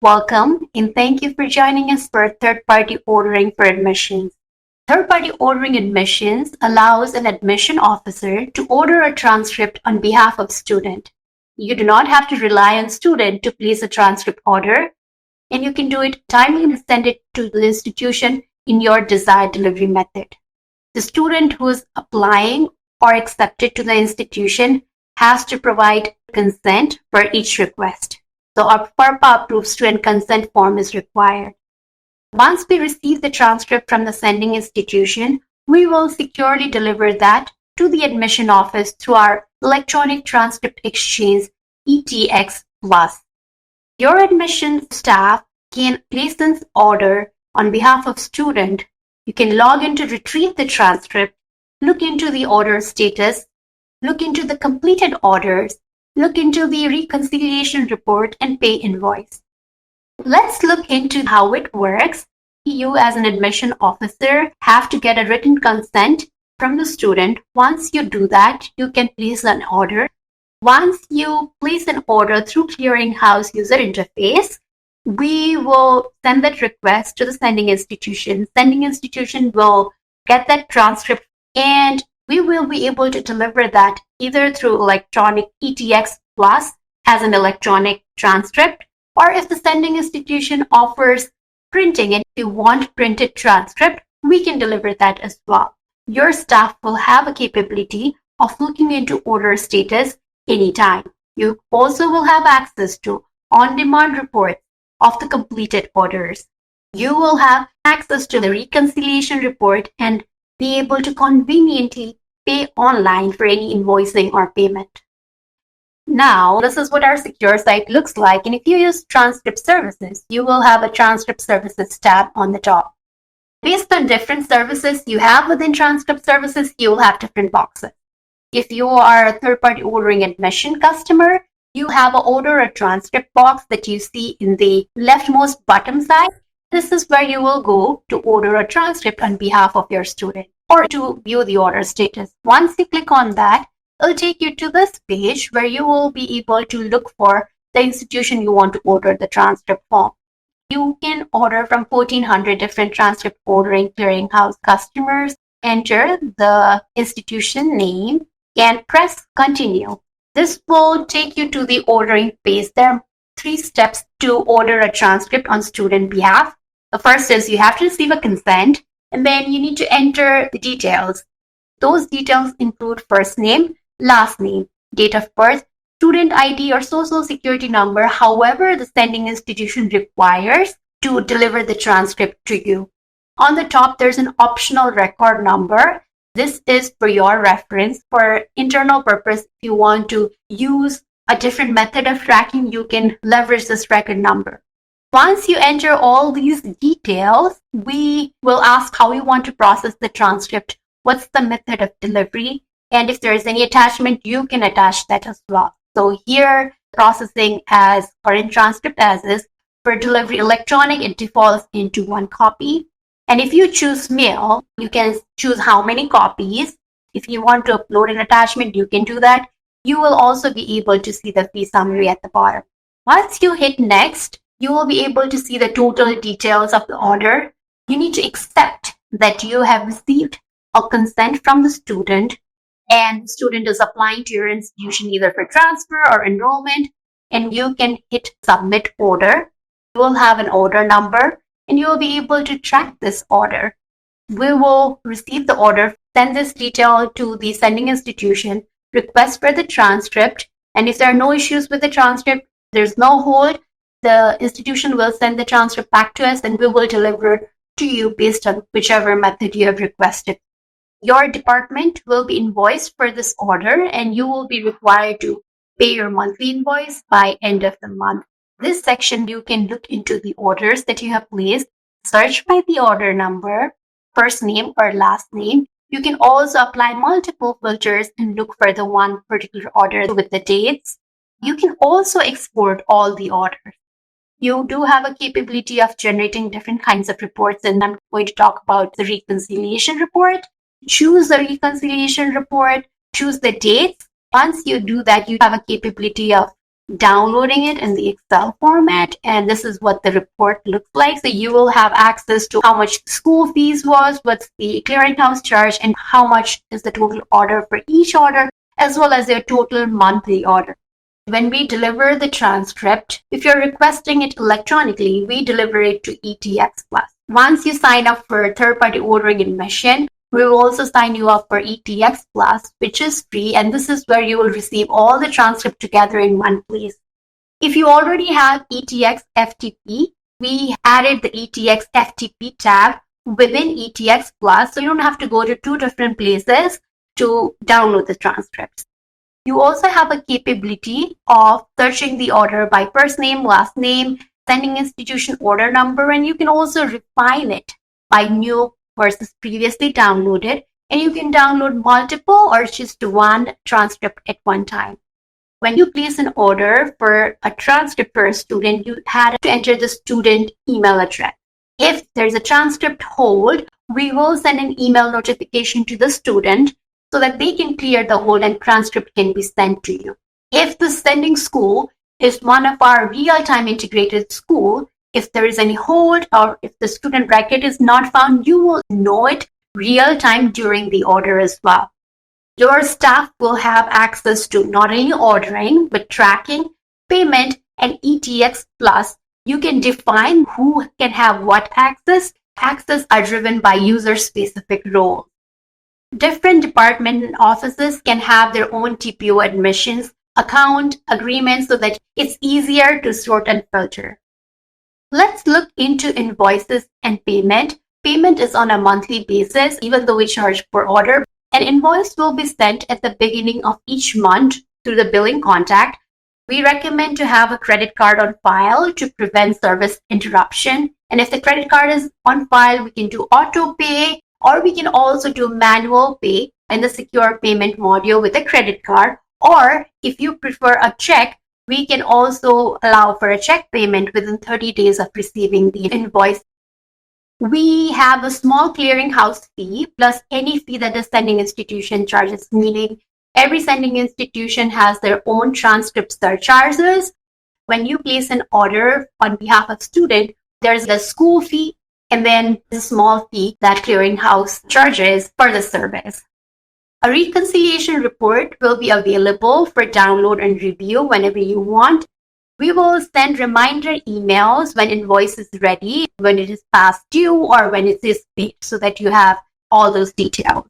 Welcome, and thank you for joining us for third-party ordering for admissions. Third-party ordering admissions allows an admission officer to order a transcript on behalf of student. You do not have to rely on student to place a transcript order, and you can do it timely and send it to the institution in your desired delivery method. The student who is applying or accepted to the institution has to provide consent for each request. So a FERPA approved student consent form is required. Once we receive the transcript from the sending institution, we will securely deliver that to the admission office through our electronic transcript exchange ETX Plus. Your admission staff can place an order on behalf of student. You can log in to retrieve the transcript, look into the order status, look into the completed orders, look into the reconciliation report, and pay invoice. Let's look into how it works. You as an admission officer have to get a written consent from the student. Once you do that, you can place an order. Once you place an order through Clearinghouse user interface, we will send that request to the sending institution. Sending institution will get that transcript, and we will be able to deliver that either through electronic ETX Plus as an electronic transcript, or if the sending institution offers printing and if you want printed transcript, we can deliver that as well. Your staff will have a capability of looking into order status anytime. You also will have access to on-demand reports of the completed orders. You will have access to the reconciliation report and be able to conveniently pay online for any invoicing or payment. Now, this is what our secure site looks like. And if you use transcript services, you will have a transcript services tab on the top. Based on different services you have within transcript services, you will have different boxes. If you are a third-party ordering admission customer, you have an order a transcript box that you see in the leftmost bottom side. This is where you will go to order a transcript on behalf of your student or to view the order status. Once you click on that, it'll take you to this page where you will be able to look for the institution you want to order the transcript from. You can order from 1,400 different transcript ordering clearinghouse customers. Enter the institution name and press continue. This will take you to the ordering page. There are 3 steps to order a transcript on student behalf. The first is you have to receive a consent, and then you need to enter the details. Those details include first name, last name, date of birth, student ID or social security number, however the sending institution requires to deliver the transcript to you. On the top, there's an optional record number. This is for your reference. For internal purpose, if you want to use a different method of tracking, you can leverage this record number. Once you enter all these details, we will ask how you want to process the transcript, what's the method of delivery, and if there is any attachment, you can attach that as well. So here, processing as current transcript as is. For delivery electronic, it defaults into 1 copy. And if you choose mail, you can choose how many copies. If you want to upload an attachment, you can do that. You will also be able to see the fee summary at the bottom. Once you hit next, you will be able to see the total details of the order. You need to accept that you have received a consent from the student, and the student is applying to your institution either for transfer or enrollment, and you can hit submit order. You will have an order number, and you will be able to track this order. We will receive the order, send this detail to the sending institution, request for the transcript, and if there are no issues with the transcript, there's no hold, the institution will send the transcript back to us and we will deliver to you based on whichever method you have requested. Your department will be invoiced for this order and you will be required to pay your monthly invoice by end of the month. This section, you can look into the orders that you have placed, search by the order number, first name or last name. You can also apply multiple filters and look for the one particular order with the dates. You can also export all the orders. You do have a capability of generating different kinds of reports, and I'm going to talk about the reconciliation report. Choose the reconciliation report, choose the dates. Once you do that, you have a capability of downloading it in the Excel format, and this is what the report looks like. So you will have access to how much the school fees was, what's the clearinghouse charge, and how much is the total order for each order, as well as your total monthly order. When we deliver the transcript, if you're requesting it electronically, we deliver it to ETX Plus. Once you sign up for third-party ordering admission, we will also sign you up for ETX Plus, which is free, and this is where you will receive all the transcript together in one place. If you already have ETX FTP, we added the ETX FTP tab within ETX Plus, so you don't have to go to two different places to download the transcripts. You also have a capability of searching the order by first name, last name, sending institution order number, and you can also refine it by new versus previously downloaded, and you can download multiple or just one transcript at one time. When you place an order for a transcript for a student, you had to enter the student email address. If there's a transcript hold, we will send an email notification to the student so that they can clear the hold and transcript can be sent to you. If the sending school is one of our real-time integrated school, if there is any hold or if the student record is not found, you will know it real-time during the order as well. Your staff will have access to not only ordering, but tracking, payment, and ETX Plus. You can define who can have what access. Access are driven by user-specific roles. Different department and offices can have their own TPO admissions, account, agreements so that it's easier to sort and filter. Let's look into invoices and payment. Payment is on a monthly basis, even though we charge per order. An invoice will be sent at the beginning of each month through the billing contact. We recommend to have a credit card on file to prevent service interruption. And if the credit card is on file, we can do auto pay, or we can also do manual pay in the secure payment module with a credit card. Or if you prefer a check, we can also allow for a check payment within 30 days of receiving the invoice. We have a small clearinghouse fee plus any fee that the sending institution charges, meaning every sending institution has their own transcript surcharges. When you place an order on behalf of student, there's the school fee and then the small fee that clearinghouse charges for the service. A reconciliation report will be available for download and review whenever you want. We will send reminder emails when invoice is ready, when it is past due, or when it is paid, so that you have all those details.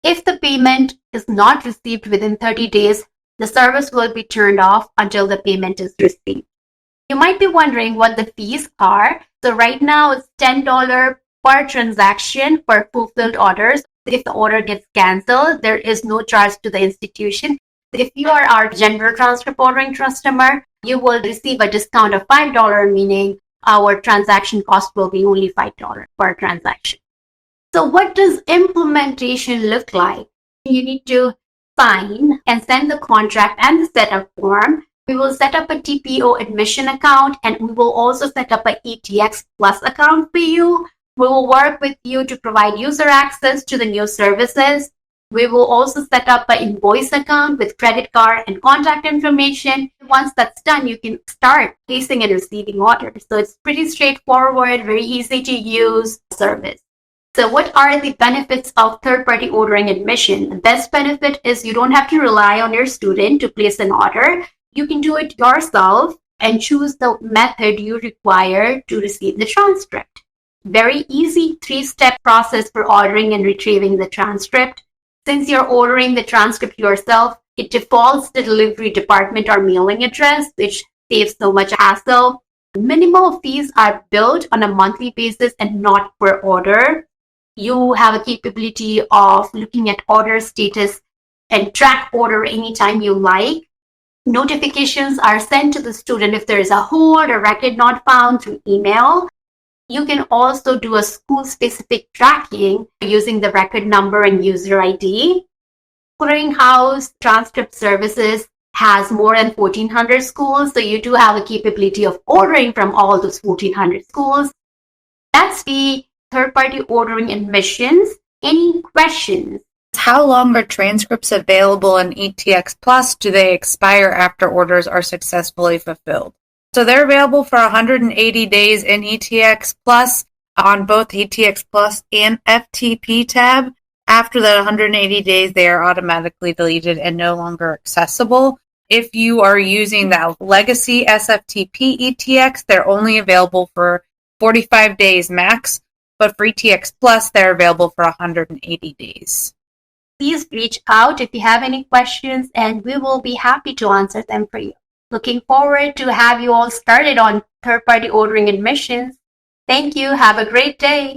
If the payment is not received within 30 days, the service will be turned off until the payment is received. You might be wondering what the fees are. So right now it's $10 per transaction for fulfilled orders. If the order gets canceled, there is no charge to the institution. If you are our general transcript ordering customer, you will receive a discount of $5, meaning our transaction cost will be only $5 per transaction. So what does implementation look like? You need to sign and send the contract and the setup form. We will set up a TPO admission account, and we will also set up an ETX Plus account for you. We will work with you to provide user access to the new services. We will also set up an invoice account with credit card and contact information. Once that's done, you can start placing and receiving orders. So it's pretty straightforward, very easy to use service. So what are the benefits of third-party ordering admission? The best benefit is you don't have to rely on your student to place an order. You can do it yourself and choose the method you require to receive the transcript. Very easy 3-step process for ordering and retrieving the transcript. Since you're ordering the transcript yourself, it defaults the delivery department or mailing address, which saves so much hassle. Minimal fees are billed on a monthly basis and not per order. You have a capability of looking at order status and track order anytime you like. Notifications are sent to the student if there is a hold or record not found through email. You can also do a school-specific tracking using the record number and user ID. Clearinghouse Transcript Services has more than 1,400 schools, so you do have a capability of ordering from all those 1,400 schools. That's the third-party ordering admissions. Any questions? How long are transcripts available in ETX Plus? Do they expire after orders are successfully fulfilled? So they're available for 180 days in ETX Plus on both ETX Plus and FTP tab. After that 180 days, they are automatically deleted and no longer accessible. If you are using the legacy sFTP ETX, they're only available for 45 days max, but for ETX Plus, they're available for 180 days. Please reach out if you have any questions, and we will be happy to answer them for you. Looking forward to have you all started on third-party ordering admissions. Thank you. Have a great day.